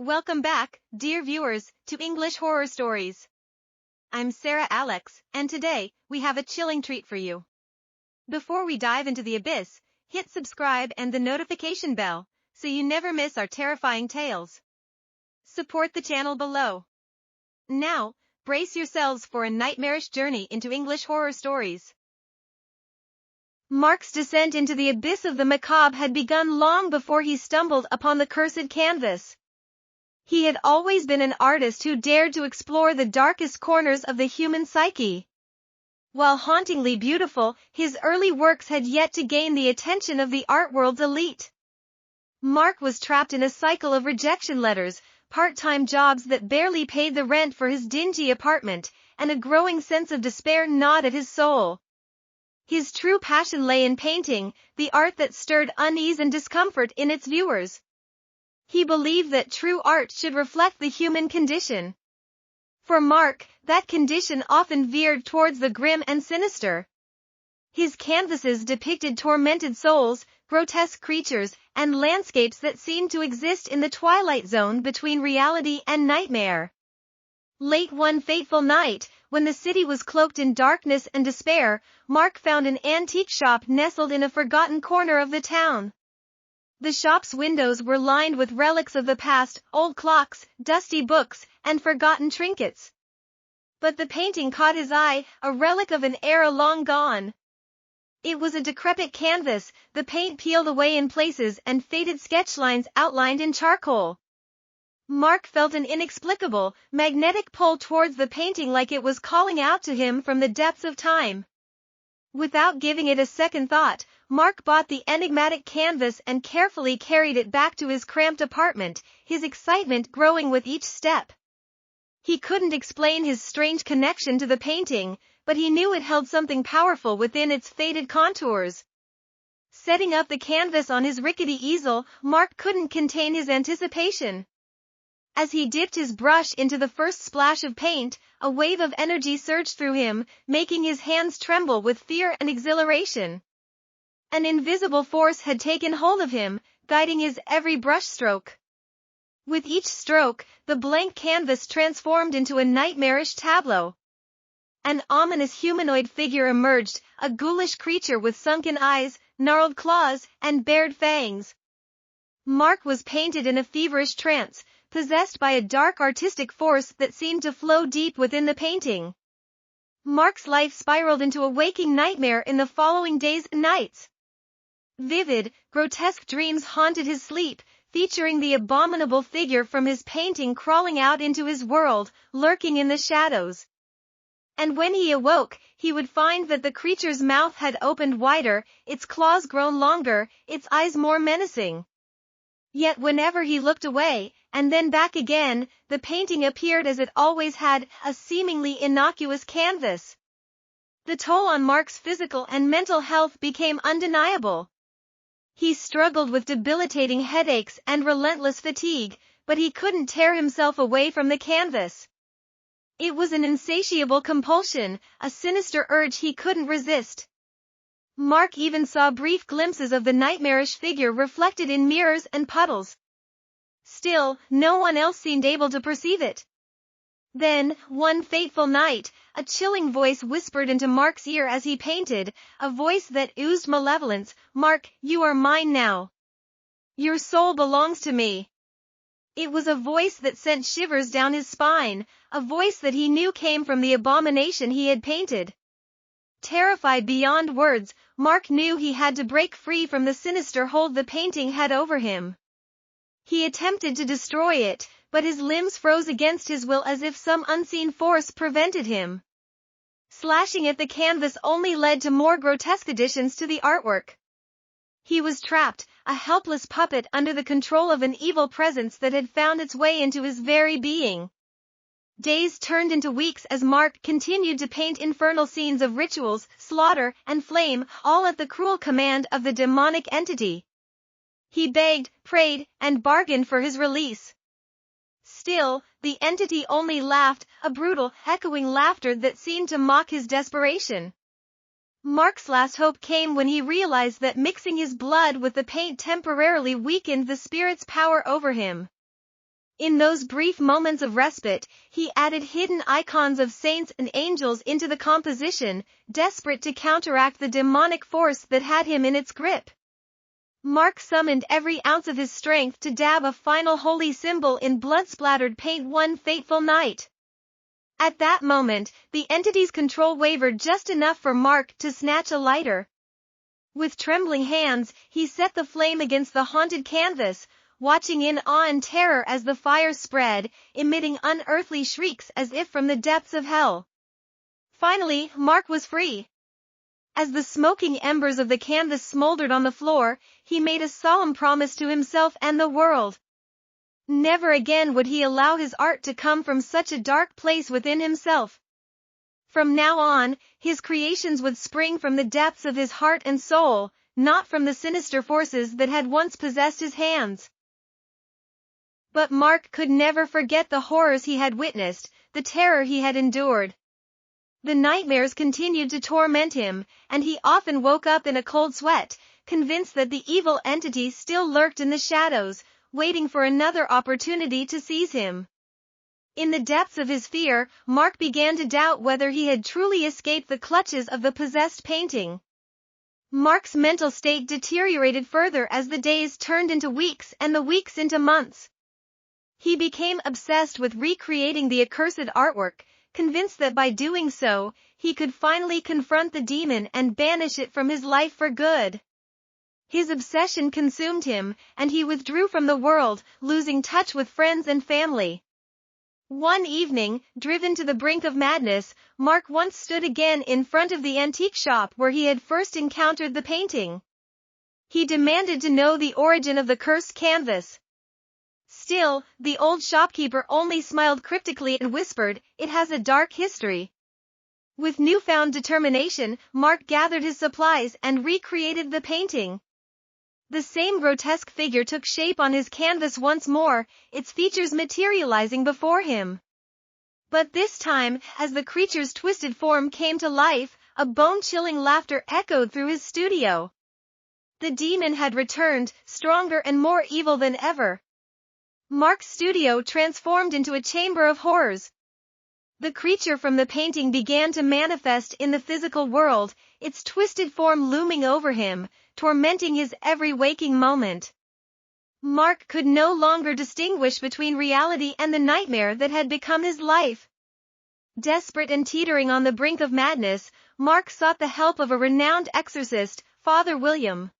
Welcome back, dear viewers, to English Horror Stories. I'm Sarah Alex, and today, we have a chilling treat for you. Before we dive into the abyss, hit subscribe and the notification bell, so you never miss our terrifying tales. Support the channel below. Now, brace yourselves for a nightmarish journey into English horror stories. Mark's descent into the abyss of the macabre had begun long before he stumbled upon the cursed canvas. He had always been an artist who dared to explore the darkest corners of the human psyche. While hauntingly beautiful, his early works had yet to gain the attention of the art world's elite. Mark was trapped in a cycle of rejection letters, part-time jobs that barely paid the rent for his dingy apartment, and a growing sense of despair gnawed at his soul. His true passion lay in painting, the art that stirred unease and discomfort in its viewers. He believed that true art should reflect the human condition. For Mark, that condition often veered towards the grim and sinister. His canvases depicted tormented souls, grotesque creatures, and landscapes that seemed to exist in the twilight zone between reality and nightmare. Late one fateful night, when the city was cloaked in darkness and despair, Mark found an antique shop nestled in a forgotten corner of the town. The shop's windows were lined with relics of the past, old clocks, dusty books, and forgotten trinkets. But the painting caught his eye, a relic of an era long gone. It was a decrepit canvas, the paint peeled away in places and faded sketchlines outlined in charcoal. Mark felt an inexplicable, magnetic pull towards the painting, like it was calling out to him from the depths of time. Without giving it a second thought, Mark bought the enigmatic canvas and carefully carried it back to his cramped apartment, his excitement growing with each step. He couldn't explain his strange connection to the painting, but he knew it held something powerful within its faded contours. Setting up the canvas on his rickety easel, Mark couldn't contain his anticipation. As he dipped his brush into the first splash of paint, a wave of energy surged through him, making his hands tremble with fear and exhilaration. An invisible force had taken hold of him, guiding his every brushstroke. With each stroke, the blank canvas transformed into a nightmarish tableau. An ominous humanoid figure emerged, a ghoulish creature with sunken eyes, gnarled claws, and bared fangs. Mark was painted in a feverish trance, possessed by a dark artistic force that seemed to flow deep within the painting. Mark's life spiraled into a waking nightmare in the following days and nights. Vivid, grotesque dreams haunted his sleep, featuring the abominable figure from his painting crawling out into his world, lurking in the shadows. And when he awoke, he would find that the creature's mouth had opened wider, its claws grown longer, its eyes more menacing. Yet whenever he looked away, and then back again, the painting appeared as it always had, a seemingly innocuous canvas. The toll on Mark's physical and mental health became undeniable. He struggled with debilitating headaches and relentless fatigue, but he couldn't tear himself away from the canvas. It was an insatiable compulsion, a sinister urge he couldn't resist. Mark even saw brief glimpses of the nightmarish figure reflected in mirrors and puddles. Still, no one else seemed able to perceive it. Then, one fateful night, a chilling voice whispered into Mark's ear as he painted, a voice that oozed malevolence. "Mark, you are mine now. Your soul belongs to me." It was a voice that sent shivers down his spine, a voice that he knew came from the abomination he had painted. Terrified beyond words, Mark knew he had to break free from the sinister hold the painting had over him. He attempted to destroy it, but his limbs froze against his will as if some unseen force prevented him. Slashing at the canvas only led to more grotesque additions to the artwork. He was trapped, a helpless puppet under the control of an evil presence that had found its way into his very being. Days turned into weeks as Mark continued to paint infernal scenes of rituals, slaughter, and flame, all at the cruel command of the demonic entity. He begged, prayed, and bargained for his release. Still, the entity only laughed, a brutal, echoing laughter that seemed to mock his desperation. Mark's last hope came when he realized that mixing his blood with the paint temporarily weakened the spirit's power over him. In those brief moments of respite, he added hidden icons of saints and angels into the composition, desperate to counteract the demonic force that had him in its grip. Mark summoned every ounce of his strength to dab a final holy symbol in blood-splattered paint one fateful night. At that moment, the entity's control wavered just enough for Mark to snatch a lighter. With trembling hands, he set the flame against the haunted canvas, watching in awe and terror as the fire spread, emitting unearthly shrieks as if from the depths of hell. Finally, Mark was free. As the smoking embers of the canvas smoldered on the floor, he made a solemn promise to himself and the world. Never again would he allow his art to come from such a dark place within himself. From now on, his creations would spring from the depths of his heart and soul, not from the sinister forces that had once possessed his hands. But Mark could never forget the horrors he had witnessed, the terror he had endured. The nightmares continued to torment him, and he often woke up in a cold sweat, convinced that the evil entity still lurked in the shadows, waiting for another opportunity to seize him. In the depths of his fear, Mark began to doubt whether he had truly escaped the clutches of the possessed painting. Mark's mental state deteriorated further as the days turned into weeks and the weeks into months. He became obsessed with recreating the accursed artwork, convinced that by doing so, he could finally confront the demon and banish it from his life for good. His obsession consumed him, and he withdrew from the world, losing touch with friends and family. One evening, driven to the brink of madness, Mark once stood again in front of the antique shop where he had first encountered the painting. He demanded to know the origin of the cursed canvas. Still, the old shopkeeper only smiled cryptically and whispered, "It has a dark history." With newfound determination, Mark gathered his supplies and recreated the painting. The same grotesque figure took shape on his canvas once more, its features materializing before him. But this time, as the creature's twisted form came to life, a bone-chilling laughter echoed through his studio. The demon had returned, stronger and more evil than ever. Mark's studio transformed into a chamber of horrors. The creature from the painting began to manifest in the physical world, its twisted form looming over him, tormenting his every waking moment. Mark could no longer distinguish between reality and the nightmare that had become his life. Desperate and teetering on the brink of madness, Mark sought the help of a renowned exorcist, Father William.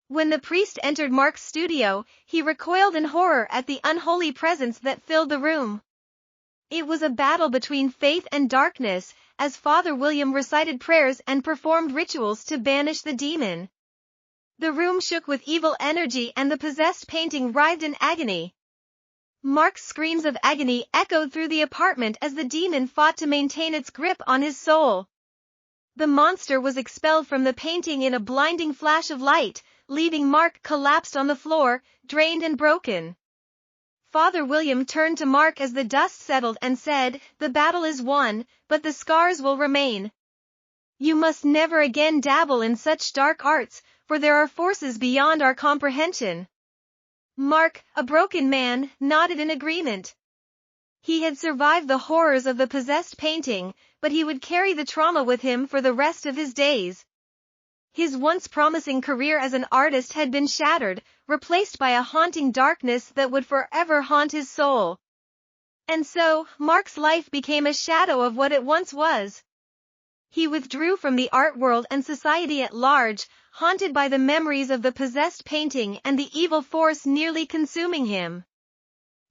When the priest entered Mark's studio, he recoiled in horror at the unholy presence that filled the room. It was a battle between faith and darkness, as Father William recited prayers and performed rituals to banish the demon. The room shook with evil energy and the possessed painting writhed in agony. Mark's screams of agony echoed through the apartment as the demon fought to maintain its grip on his soul. The monster was expelled from the painting in a blinding flash of light, leaving Mark collapsed on the floor, drained and broken. Father William turned to Mark as the dust settled and said, "The battle is won, but the scars will remain. You must never again dabble in such dark arts, for there are forces beyond our comprehension." Mark, a broken man, nodded in agreement. He had survived the horrors of the possessed painting, but he would carry the trauma with him for the rest of his days. His once promising career as an artist had been shattered, replaced by a haunting darkness that would forever haunt his soul. And so, Mark's life became a shadow of what it once was. He withdrew from the art world and society at large, haunted by the memories of the possessed painting and the evil force nearly consuming him.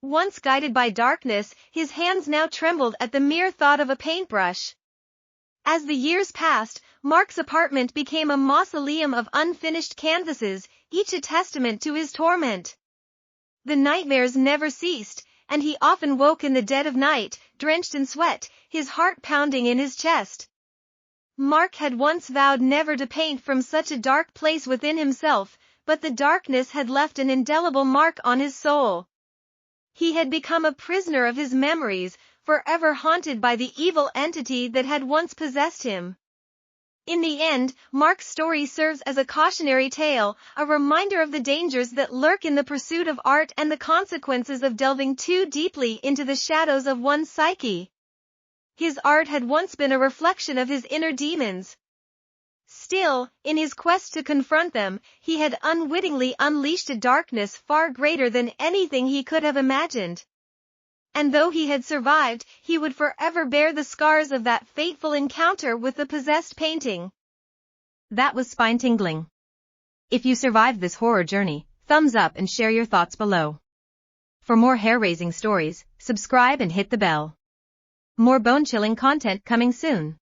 Once guided by darkness, his hands now trembled at the mere thought of a paintbrush. As the years passed, Mark's apartment became a mausoleum of unfinished canvases, each a testament to his torment. The nightmares never ceased, and he often woke in the dead of night, drenched in sweat, his heart pounding in his chest. Mark had once vowed never to paint from such a dark place within himself, but the darkness had left an indelible mark on his soul. He had become a prisoner of his memories, forever haunted by the evil entity that had once possessed him. In the end, Mark's story serves as a cautionary tale, a reminder of the dangers that lurk in the pursuit of art and the consequences of delving too deeply into the shadows of one's psyche. His art had once been a reflection of his inner demons. Still, in his quest to confront them, he had unwittingly unleashed a darkness far greater than anything he could have imagined. And though he had survived, he would forever bear the scars of that fateful encounter with the possessed painting. That was spine-tingling. If you survived this horror journey, thumbs up and share your thoughts below. For more hair-raising stories, subscribe and hit the bell. More bone-chilling content coming soon.